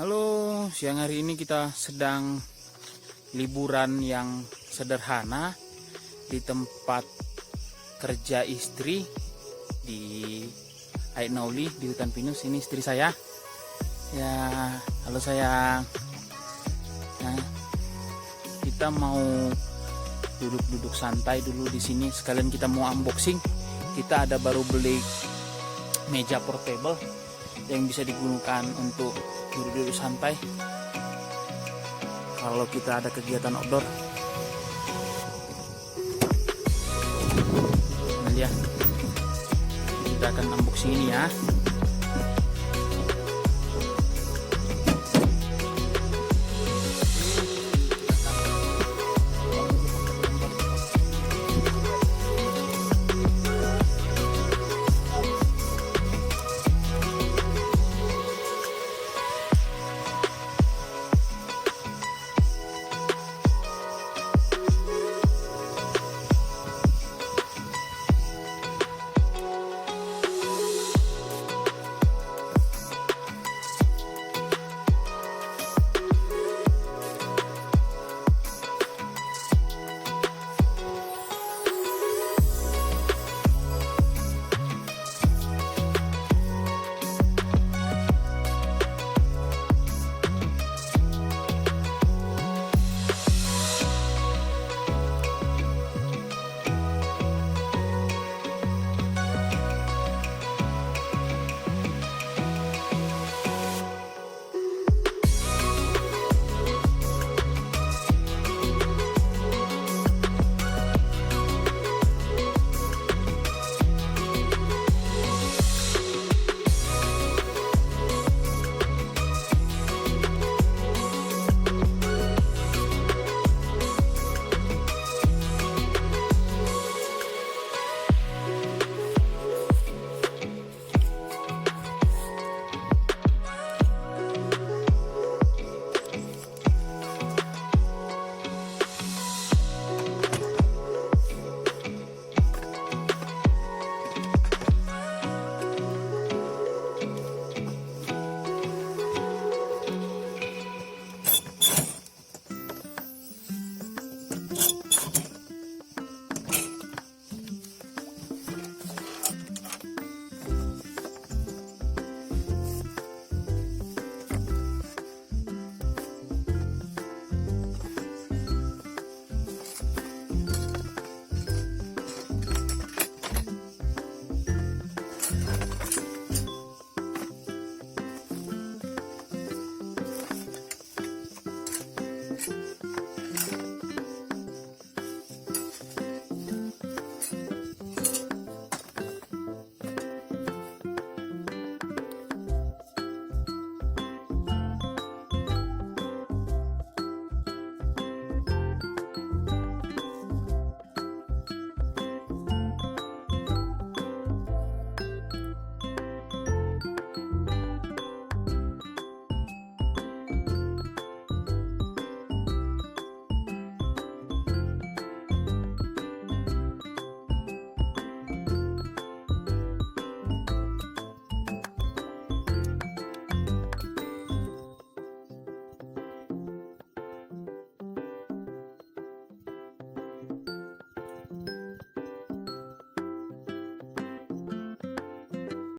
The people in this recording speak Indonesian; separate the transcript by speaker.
Speaker 1: Halo, siang hari ini kita sedang liburan yang sederhana di tempat kerja istri di Aitnauli di hutan pinus. Ini istri saya. Ya, halo sayang. Nah, kita mau duduk-duduk santai dulu di sini. Sekalian kita mau unboxing. Kita ada baru beli meja portable yang bisa digunakan untuk duduk-duduk santai kalau kita ada kegiatan outdoor. Nah ya, kita akan unboxing ini ya.